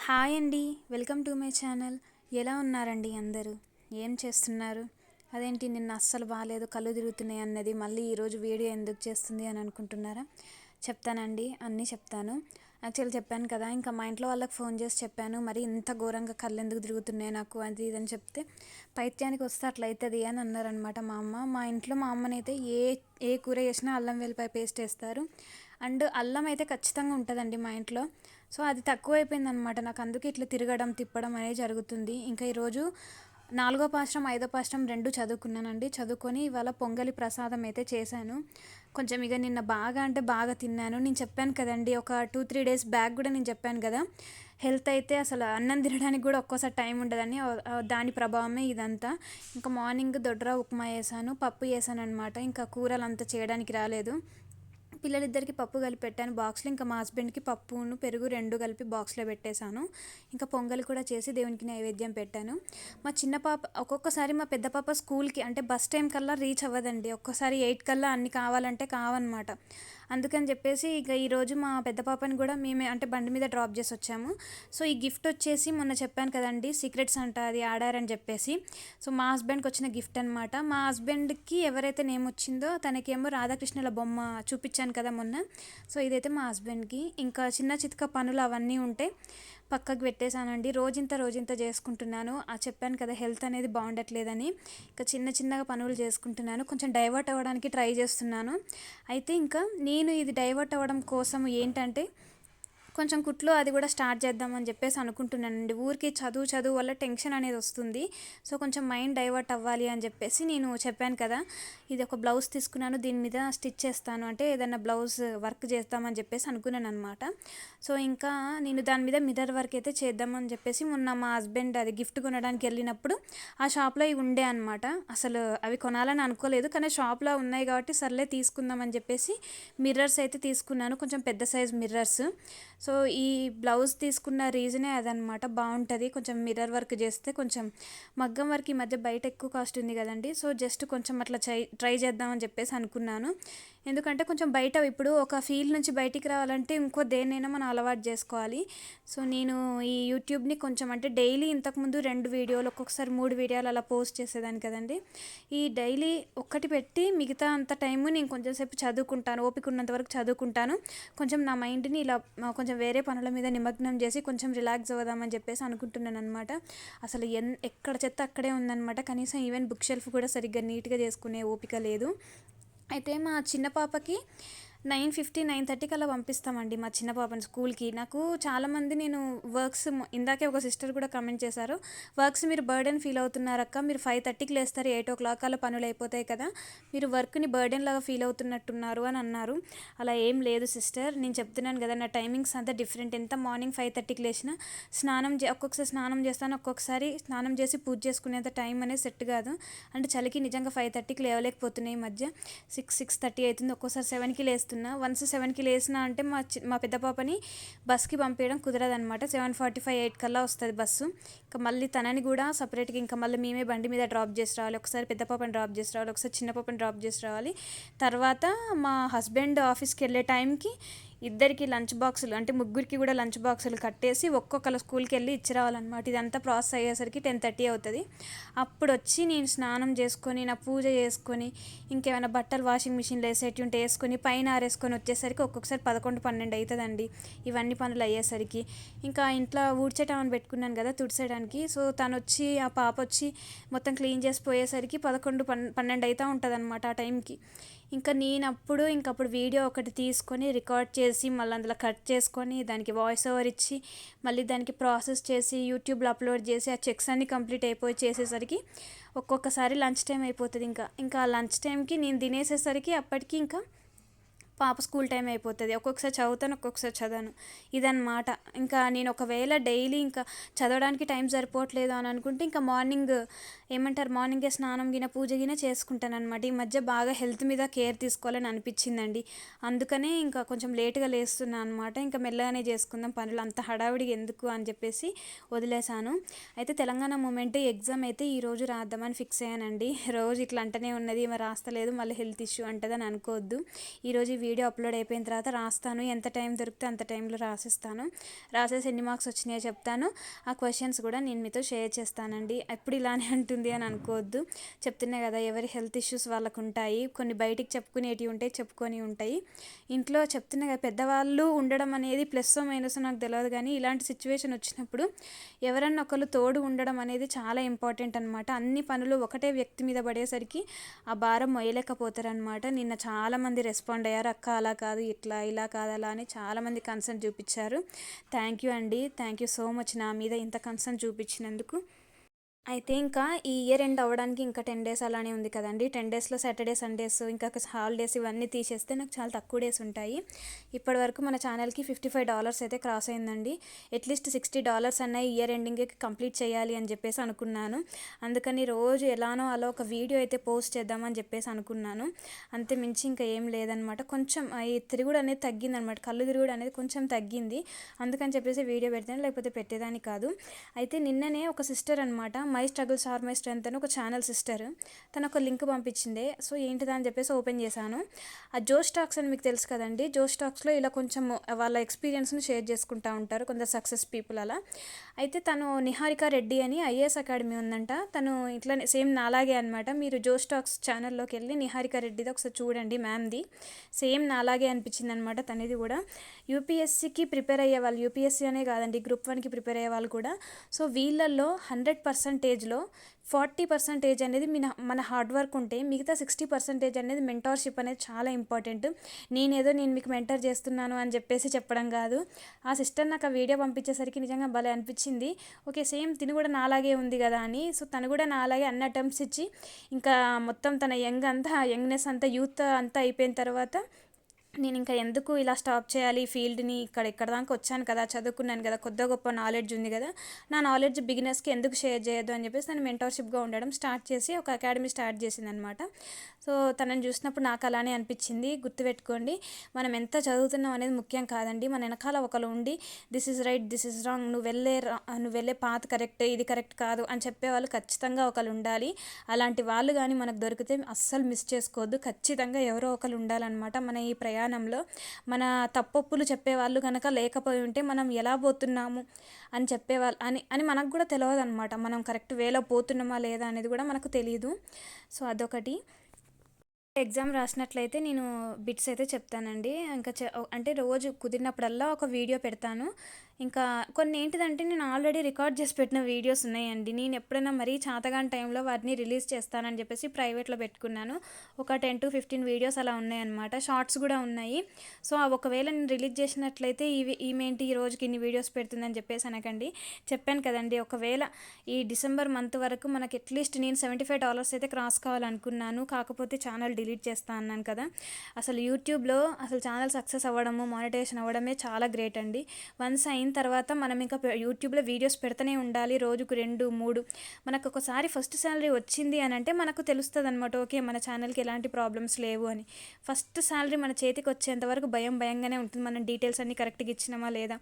Hi అండి, welcome to my channel. ఎలా ఉన్నారండి అందరూ? ఏం చేస్తున్నారు? అదేంటి నిన్న అస్సలు బాగాలేదు, కళ్ళు తిరుగుతున్నాయి అన్నది మళ్ళీ ఈరోజు వీడియో ఎందుకు చేస్తుంది అని అనుకుంటున్నారా? చెప్తానండి, అన్నీ చెప్తాను. యాక్చువల్లీ చెప్పాను కదా, ఇంకా మా ఇంట్లో వాళ్ళకి ఫోన్ చేసి చెప్పాను, మరి ఇంత ఘోరంగా కళ్ళు ఎందుకు తిరుగుతున్నాయి నాకు అది ఇదని చెప్తే పైత్యానికి వస్తే అట్లా అవుతుంది అని అన్నారనమాట మా అమ్మ. మా ఇంట్లో మా అమ్మనైతే ఏ ఏ కూర చేసినా అల్లం వెల్లిపాయ పేస్ట్ వేస్తారు. అండ్ అల్లం అయితే ఖచ్చితంగా ఉంటుందండి మా ఇంట్లో. సో అది తక్కువైపోయింది అనమాట నాకు, అందుకే ఇట్లా తిరగడం తిప్పడం అనేది జరుగుతుంది. ఇంకా ఈరోజు 4వ పాశ్రం 5వ పాశ్రం 2 చదువుకున్నానండి. చదువుకొని ఇవాళ పొంగలి ప్రసాదం అయితే చేశాను. కొంచెం ఇక నిన్న బాగా అంటే బాగా తిన్నాను. నేను చెప్పాను కదండి, ఒక 2-3 డేస్ బ్యాక్ కూడా నేను చెప్పాను కదా, హెల్త్ అయితే అసలు అన్నం తినడానికి కూడా ఒక్కోసారి టైం ఉండదని. దాని ప్రభావమే ఇదంతా. ఇంకా మార్నింగ్ దొడ్రా ఉప్మా చేశాను, పప్పు చేశాను అనమాట. ఇంకా కూరలు అంతా చేయడానికి రాలేదు. పిల్లలిద్దరికి పప్పు కలిపి పెట్టాను బాక్స్లో. ఇంకా మా హస్బెండ్కి పప్పును పెరుగు 2 కలిపి బాక్స్లో పెట్టేశాను. ఇంకా పొంగలి కూడా చేసి దేవునికి నైవేద్యం పెట్టాను. మా చిన్న పాప ఒక్కొక్కసారి మా పెద్ద పాప స్కూల్కి అంటే బస్ టైం కల్లా రీచ్ అవ్వదండి. ఒక్కసారి 8 కల్లా అన్ని కావాలంటే కావన్నమాట. అందుకని చెప్పేసి ఇక ఈరోజు మా పెద్ద పాపని కూడా మేమే అంటే బండి మీద డ్రాప్ చేసి వచ్చాము. సో ఈ గిఫ్ట్ వచ్చేసి మొన్న చెప్పాను కదండి, సీక్రెట్స్ అంట అది ఆడారని చెప్పేసి. సో మా హస్బెండ్కి వచ్చిన గిఫ్ట్ అనమాట. మా హస్బెండ్కి ఎవరైతే నేమ్ వచ్చిందో తనకేమో రాధాకృష్ణుల బొమ్మ చూపించాను కదా మొన్న. సో ఇదైతే మా హస్బెండ్కి. ఇంకా చిన్న చితక పనులు అవన్నీ ఉంటే పక్కకు పెట్టేశానండి. రోజంతా చేసుకుంటున్నాను. చెప్పాను కదా హెల్త్ అనేది బాగుండట్లేదని. ఇంకా చిన్నగా పనులు చేసుకుంటున్నాను. కొంచెం డైవర్ట్ అవ్వడానికి ట్రై చేస్తున్నాను. అయితే ఇంకా నేను ఇది డైవర్ట్ అవ్వడం కోసం ఏంటంటే కొంచెం కుట్లు అది కూడా స్టార్ట్ చేద్దామని చెప్పేసి అనుకుంటున్నానండి. ఊరికి చదువు వల్ల టెన్షన్ అనేది వస్తుంది. సో కొంచెం మైండ్ డైవర్ట్ అవ్వాలి అని చెప్పేసి నేను చెప్పాను కదా, ఇది ఒక బ్లౌజ్ తీసుకున్నాను, దీని మీద స్టిచ్ చేస్తాను అంటే ఏదైనా బ్లౌజ్ వర్క్ చేద్దామని చెప్పేసి అనుకున్నాను అనమాట. సో ఇంకా నేను దాని మీద మిర్రర్ వర్క్ అయితే చేద్దామని చెప్పేసి మొన్న మా హస్బెండ్ అది గిఫ్ట్ కొనడానికి వెళ్ళినప్పుడు ఆ షాప్లో ఇవి ఉండే అనమాట. అసలు అవి కొనాలని అనుకోలేదు, కానీ షాప్లో ఉన్నాయి కాబట్టి సర్లే తీసుకుందామని చెప్పేసి మిర్రర్స్ అయితే తీసుకున్నాను, కొంచెం పెద్ద సైజ్ మిర్రర్స్. సో ఈ బ్లౌజ్ తీసుకున్న రీజనే అదనమాట. బాగుంటుంది కొంచెం మిర్రర్ వర్క్ చేస్తే. కొంచెం మగ్గం వర్క్ ఈ మధ్య బయట ఎక్కువ కాస్ట్ ఉంది కదండి. సో జస్ట్ కొంచెం అట్లా ట్రై చేద్దామని చెప్పేసి అనుకున్నాను. ఎందుకంటే కొంచెం బయట ఇప్పుడు ఒక ఫీల్డ్ నుంచి బయటికి రావాలంటే ఇంకో దేన్నైనా మనం అలవాటు చేసుకోవాలి. సో నేను ఈ యూట్యూబ్ని కొంచెం అంటే డైలీ ఇంతకుముందు 2 వీడియోలు ఒక్కొక్కసారి 3 వీడియోలు అలా పోస్ట్ చేసేదాన్ని కదండి. ఈ డైలీ ఒక్కటి పెట్టి మిగతా అంత టైము నేను కొంచెం సేపు చదువుకుంటాను, ఓపిక ఉన్నంత వరకు చదువుకుంటాను. కొంచెం నా మైండ్ని ఇలా కొంచెం వేరే పనుల మీద నిమగ్నం చేసి కొంచెం రిలాక్స్ అవుదామని చెప్పేసి అనుకుంటున్నాను అనమాట. అసలు ఎక్కడ చెత్త అక్కడే ఉందన్నమాట. కనీసం ఈవెన్ బుక్ షెల్ఫ్ కూడా సరిగ్గా నీట్గా చేసుకునే ఓపిక లేదు. అయితే మా చిన్న పాపకి 9:50 9:30కి అలా పంపిస్తామండి మా చిన్న పాపని స్కూల్కి. నాకు చాలామంది నేను వర్క్స్ ఇందాకే ఒక సిస్టర్ కూడా కమెంట్ చేశారు, వర్క్స్ మీరు బర్డెన్ ఫీల్ అవుతున్నారక్క, మీరు 5:30కి లేస్తారు, 8 o'clock అలా పనులు అయిపోతాయి కదా, మీరు వర్క్ని బర్డెన్ లాగా ఫీల్ అవుతున్నట్టున్నారు అని అన్నారు. అలా ఏం లేదు సిస్టర్, నేను చెప్తున్నాను కదా నా టైమింగ్స్ అంతా డిఫరెంట్. ఎంత మార్నింగ్ 5:30కి లేచినా ఒక్కొక్కసారి స్నానం చేస్తాను, ఒక్కొక్కసారి స్నానం చేసి పూజ చేసుకునేంత టైం అనేది సెట్ కాదు. అంటే చలికి నిజంగా 5:30కి లేవలేకపోతున్నాయి. ఈ మధ్య 6-6:30 అవుతుంది, ఒక్కోసారి 7కి లేస్తున్నాను. వన్స్ 7కి లేసినా అంటే మా పెద్ద పాపని బస్కి పంపించడం కుదరదనమాట. 7:45 8 కల్లా వస్తుంది బస్సు. ఇంకా మళ్ళీ తనని కూడా సపరేట్గా ఇంకా మళ్ళీ మేమే బండి మీద డ్రాప్ చేసి రావాలి. ఒకసారి పెద్ద పాపని డ్రాప్ చేసి రావాలి, ఒకసారి చిన్న పాపని డ్రాప్ చేసి రావాలి. తర్వాత మా హస్బెండ్ ఆఫీస్కి వెళ్ళే టైంకి ఇద్దరికి లంచ్ బాక్సులు అంటే ముగ్గురికి కూడా లంచ్ బాక్సులు కట్టేసి ఒక్కొక్కరు స్కూల్కి వెళ్ళి ఇచ్చి రావాలన్నమాట. ఇదంతా ప్రాసెస్ అయ్యేసరికి 10:30 అవుతుంది. అప్పుడు వచ్చి నేను స్నానం చేసుకొని నా పూజ చేసుకొని ఇంకేమైనా బట్టలు వాషింగ్ మిషన్లో వేసేటి ఉంటే వేసుకొని పైన ఆరేసుకొని వచ్చేసరికి ఒక్కొక్కసారి 11-12 అవుతుందండి. ఇవన్నీ పనులు అయ్యేసరికి ఇంకా ఇంట్లో ఊడ్చేటామని పెట్టుకున్నాను కదా తుడిసేయడానికి. సో తను వచ్చి ఆ పాప వచ్చి మొత్తం క్లీన్ చేసి పోయేసరికి 11-12 అవుతూ ఉంటుంది అనమాట ఆ టైంకి. ఇంకా నేనప్పుడు ఇంకప్పుడు వీడియో ఒకటి తీసుకొని రికార్డ్ చేసి మళ్ళీ అందులో కట్ చేసుకొని దానికి వాయిస్ ఓవర్ ఇచ్చి మళ్ళీ దానికి ప్రాసెస్ చేసి యూట్యూబ్లో అప్లోడ్ చేసి ఆ చెక్స్ అన్నీ కంప్లీట్ అయిపోయి చేసేసరికి ఒక్కొక్కసారి లంచ్ టైం అయిపోతుంది. ఇంకా లంచ్ టైంకి నేను తినేసేసరికి అప్పటికి ఇంకా పాప స్కూల్ టైం అయిపోతుంది. ఒక్కొక్కసారి చదువుతాను, ఒక్కొక్కసారి చదవను, ఇదన్నమాట. ఇంకా నేను ఒకవేళ డైలీ ఇంకా చదవడానికి టైం సరిపోవట్లేదు అని అనుకుంటే ఇంకా మార్నింగే స్నానం పూజ చేసుకుంటాను అనమాట. ఈ మధ్య బాగా హెల్త్ మీద కేర్ తీసుకోవాలని అనిపించిందండి. అందుకనే ఇంకా కొంచెం లేట్గా లేస్తున్నాను అనమాట. ఇంకా మెల్లగానే చేసుకుందాం పనులు, అంత హడావిడిగా ఎందుకు అని చెప్పేసి వదిలేశాను. అయితే తెలంగాణ మూమెంట్ ఎగ్జామ్ అయితే ఈరోజు రాద్దామని ఫిక్స్ అయ్యానండి. రోజు ఇట్లా అంటనే ఉన్నది, మరి రాస్తలేదు, మళ్ళీ హెల్త్ ఇష్యూ అంటదని అనుకోవద్దు. ఈరోజు వీడియో అప్లోడ్ అయిపోయిన తర్వాత రాస్తాను. ఎంత టైం దొరికితే అంత టైంలో రాసేస్తాను. రాసేసి ఎన్ని మార్క్స్ వచ్చినాయో చెప్తాను. ఆ క్వశ్చన్స్ కూడా నేను మీతో షేర్ చేస్తానండి. ఎప్పుడు ఇలానే ఉంటుంది అని అనుకోవద్దు. చెప్తున్నా కదా, ఎవరి హెల్త్ ఇష్యూస్ వాళ్ళకు ఉంటాయి. కొన్ని బయటికి చెప్పుకునేటివి ఉంటాయి, చెప్పుకొని ఉంటాయి. ఇంట్లో చెప్తున్నా కదా, పెద్దవాళ్ళు ఉండడం అనేది ప్లస్ మైనస్ నాకు తెలియదు, కానీ ఇలాంటి సిచ్యువేషన్ వచ్చినప్పుడు ఎవరన్నా ఒకరు తోడు ఉండడం అనేది చాలా ఇంపార్టెంట్ అనమాట. అన్ని పనులు ఒకటే వ్యక్తి మీద పడేసరికి ఆ భారం మొయ్యలేకపోతారనమాట. నిన్న చాలామంది రెస్పాండ్ అయ్యారు, అక్క అలా కాదు, ఇట్లా ఇలా కాదు అలా అని చాలామంది కన్సర్న్ చూపించారు. థ్యాంక్ యూ అండి, థ్యాంక్ యూ సో మచ్ నా మీద ఇంత కన్సర్న్ చూపించినందుకు. అయితే ఇంకా ఈ ఇయర్ ఎండ్ అవ్వడానికి ఇంకా 10 డేస్ అలానే ఉంది కదండి. 10 డేస్లో సాటర్డే, సండేస్, ఇంకా హాలిడేస్ ఇవన్నీ తీసేస్తే నాకు చాలా తక్కువ డేస్ ఉంటాయి. ఇప్పటి వరకు మన ఛానల్కి $55 అయితే క్రాస్ అయిందండి. అట్లీస్ట్ $60 అన్న ఇయర్ ఎండింగ్కి కంప్లీట్ చేయాలి అని చెప్పేసి అనుకున్నాను. అందుకని రోజు ఎలానో అలా ఒక వీడియో అయితే పోస్ట్ చేద్దామని చెప్పేసి అనుకున్నాను. అంతే మించి ఇంకా ఏం లేదనమాట. కొంచెం ఈ తిరుగుడు అనేది తగ్గిందనమాట, కళ్ళు తిరుగుడు అనేది కొంచెం తగ్గింది. అందుకని చెప్పేసి వీడియో పెడతాను, లేకపోతే పెట్టేదాన్ని కాదు. అయితే నిన్ననే ఒక సిస్టర్ అనమాట, my struggles are my strength అని ఒక ఛానల్ సిస్టర్, తను ఒక లింక్ పంపించింది. సో ఏంటిదా అని చెప్పేసి ఓపెన్ చేశాను. ఆ జో స్టాక్స్ అని మీకు తెలుసు కదండి. జో స్టాక్స్లో ఇలా కొంచెం వాళ్ళ ఎక్స్పీరియన్స్ని షేర్ చేసుకుంటూ ఉంటారు కొందరు సక్సెస్ పీపుల్ అలా. అయితే తను నిహారిక రెడ్డి అని ఐఏఎస్ అకాడమీ ఉందంట. తను ఇట్లా సేమ్ నాలాగే అనమాట. మీరు జో స్టాక్స్ ఛానల్లోకి వెళ్ళి నిహారిక రెడ్డిది ఒకసారి చూడండి, మ్యామ్ది సేమ్ నాలాగే అనిపించింది అనమాట. తనది కూడా యూపీఎస్సీకి ప్రిపేర్ అయ్యే వాళ్ళు, యూపీఎస్సీ అనే కాదండి, గ్రూప్ 1కి ప్రిపేర్ అయ్యే వాళ్ళు కూడా. సో వీళ్ళల్లో 100%లో 40% అనేది మన హార్డ్ వర్క్ ఉంటే, మిగతా 60% అనేది మెంటార్షిప్ అనేది చాలా ఇంపార్టెంట్. నేను మీకు మెంటర్ చేస్తున్నాను అని చెప్పేసి చెప్పడం కాదు. ఆ సిస్టర్ నాకు ఆ వీడియో పంపించేసరికి నిజంగా భలే అనిపించింది. ఓకే, సేమ్ తిను కూడా నాలాగే ఉంది కదా అని. సో తను కూడా నాలాగే అన్ని అటెంప్ట్స్ ఇచ్చి ఇంకా మొత్తం తన యంగ్నెస్ అంతా, యూత్ అంతా అయిపోయిన తర్వాత నేను ఇంకా ఎందుకు ఇలా స్టాప్ చేయాలి ఫీల్డ్ని, ఇక్కడ దాకా వచ్చాను కదా, చదువుకున్నాను కదా, కొద్దిగా గొప్ప నాలెడ్జ్ ఉంది కదా, నా నాలెడ్జ్ బిగినర్స్కి ఎందుకు షేర్ చేయొద్దు అని చెప్పేసి నేను మెంటర్షిప్గా ఉండడం స్టార్ట్ చేసి ఒక అకాడమీ స్టార్ట్ చేసింది అనమాట. సో తనని చూసినప్పుడు నాకు అలానే అనిపించింది. గుర్తుపెట్టుకోండి, మనం ఎంత చదువుతున్నాం అనేది ముఖ్యం కాదండి, మన వెనకాల ఒకరు ఉండి this is right, this is wrong, నువ్వు వెళ్ళే పాత్ కరెక్ట్, ఇది కరెక్ట్ కాదు అని చెప్పేవాళ్ళు ఖచ్చితంగా ఒకరు ఉండాలి. అలాంటి వాళ్ళు కానీ మనకు దొరికితే అస్సలు మిస్ చేసుకోవద్దు. ఖచ్చితంగా ఎవరో ఒకరు ఉండాలన్నమాట మన ఈ ప్రయాణంలో. మన తప్పొప్పులు చెప్పేవాళ్ళు కనుక లేకపోయి ఉంటే మనం ఎలా పోతున్నాము అని చెప్పేవాళ్ళు అని మనకు కూడా తెలియదు అనమాట. మనం కరెక్ట్ వేలో పోతున్నామా లేదా అనేది కూడా మనకు తెలియదు. సో అదొకటి. ఎగ్జామ్ రాసినట్లయితే నేను బిట్స్ అయితే చెప్తానండి. ఇంకా అంటే రోజు కుదిరినప్పుడల్లా ఒక వీడియో పెడతాను. ఇంకా కొన్ని ఏంటిదంటే నేను ఆల్రెడీ రికార్డ్ చేసి పెట్టిన వీడియోస్ ఉన్నాయండి. నేను ఎప్పుడైనా మరీ చాతగాని టైంలో వాటిని రిలీజ్ చేస్తానని చెప్పేసి ప్రైవేట్లో పెట్టుకున్నాను. ఒక 10 to 15 వీడియోస్ అలా ఉన్నాయన్నమాట. షార్ట్స్ కూడా ఉన్నాయి. సో ఒకవేళ నేను రిలీజ్ చేసినట్లయితే ఈమెంటి ఈ రోజుకి ఇన్ని వీడియోస్ పెడుతుందని చెప్పేసి అనకండి. చెప్పాను కదండి, ఒకవేళ ఈ డిసెంబర్ మంత్ వరకు మనకి అట్లీస్ట్ నేను $75 అయితే క్రాస్ కావాలనుకున్నాను. కాకపోతే ఛానల్ డిలీట్ చేస్తా అన్నాను కదా. అసలు యూట్యూబ్లో అసలు ఛానల్ సక్సెస్ అవ్వడము, మానిటైజేషన్ అవ్వడమే చాలా గ్రేట్ అండి. వన్స్ అయిన తర్వాత మనం ఇంకా యూట్యూబ్లో వీడియోస్ పెడుతూనే ఉండాలి, రోజుకు 2, 3. మనకు ఒకసారి ఫస్ట్ శాలరీ వచ్చింది అని అంటే మనకు తెలుస్తుంది అనమాట, ఓకే మన ఛానల్కి ఎలాంటి ప్రాబ్లమ్స్ లేవు అని. ఫస్ట్ శాలరీ మన చేతికి వచ్చేంత వరకు భయంగానే ఉంటుంది. మనం డీటెయిల్స్ అన్నీ కరెక్ట్గా ఇచ్చినామా లేదా.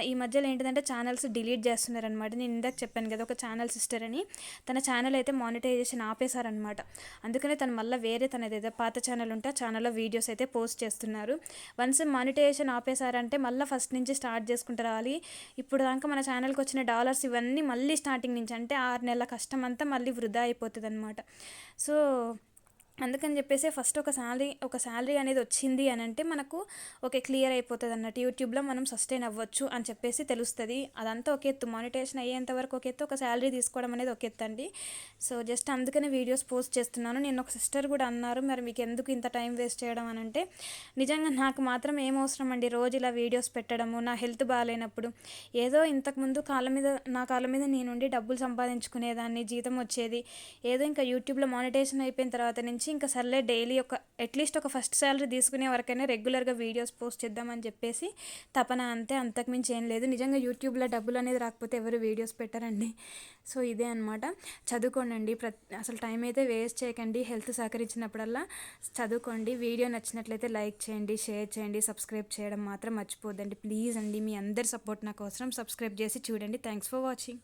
ఈ మధ్యలో ఏంటిదంటే ఛానల్స్ డిలీట్ చేస్తున్నారనమాట. నేను ఇందాక చెప్పాను కదా, ఒక ఛానల్ సిస్టర్ అని, తన ఛానల్ అయితే మానిటైజేషన్ ఆపేశారనమాట. అందుకనే తను మళ్ళీ వేరే తనది పాత ఛానల్ ఉంటే ఆ ఛానల్లో వీడియోస్ అయితే పోస్ట్ చేస్తున్నారు. వన్స్ మానిటైజేషన్ ఆపేశారంటే మళ్ళీ ఫస్ట్ నుంచి స్టార్ట్ చేసుకుంటారు రావాలి. ఇప్పుడు దాకా మన ఛానల్కి వచ్చిన డాలర్స్ ఇవన్నీ మళ్ళీ స్టార్టింగ్ నుంచి, అంటే 6 నెలల కష్టం అంతా మళ్ళీ వృధా అయిపోతుంది అనమాట. సో అందుకని చెప్పేసి ఫస్ట్ ఒక శాలరీ అనేది వచ్చింది అని అంటే మనకు ఓకే క్లియర్ అయిపోతుంది అన్నట్టు, యూట్యూబ్లో మనం సస్టైన్ అవ్వచ్చు అని చెప్పేసి తెలుస్తుంది. అదంతా ఒక ఎత్తు, మానిటైజేషన్ అయ్యేంత వరకు ఒక ఎత్తు, ఒక శాలరీ తీసుకోవడం అనేది ఒక ఎత్తు అండి. సో జస్ట్ అందుకనే వీడియోస్ పోస్ట్ చేస్తున్నాను. నేను ఒక సిస్టర్ కూడా అన్నారు, మరి మీకు ఎందుకు ఇంత టైం వేస్ట్ చేయడం అని అంటే, నిజంగా నాకు మాత్రం ఏం అవసరం అండి రోజు ఇలా వీడియోస్ పెట్టడము. నా హెల్త్ బాగాలేనప్పుడు ఏదో ఇంతకుముందు నా కాళ్ళ మీద నేనుండి డబ్బులు సంపాదించుకునేదాన్ని, జీతం వచ్చేది. ఏదో ఇంకా యూట్యూబ్లో మానిటైజేషన్ అయిపోయిన తర్వాత నుంచి ఇంకా సర్లే డైలీ అట్లీస్ట్ ఒక ఫస్ట్ శాలరీ తీసుకునే వరకైనా రెగ్యులర్గా వీడియోస్ పోస్ట్ చేద్దామని చెప్పేసి తపన, అంతే, అంతకుమించి ఏం లేదు. నిజంగా యూట్యూబ్లో డబ్బులు అనేది రాకపోతే ఎవరు వీడియోస్ పెట్టారండి. సో ఇదే అనమాట. చదువుకోండి, అసలు టైం అయితే వేస్ట్ చేయకండి. హెల్త్ సహకరించినప్పుడల్లా చదువుకోండి. వీడియో నచ్చినట్లయితే లైక్ చేయండి, షేర్ చేయండి, సబ్స్క్రైబ్ చేయడం మాత్రం మర్చిపోద్దండి ప్లీజ్ అండి. మీ అందరి సపోర్ట్ నాకు అవసరం. సబ్స్క్రైబ్ చేసి చూడండి. Thanks for watching.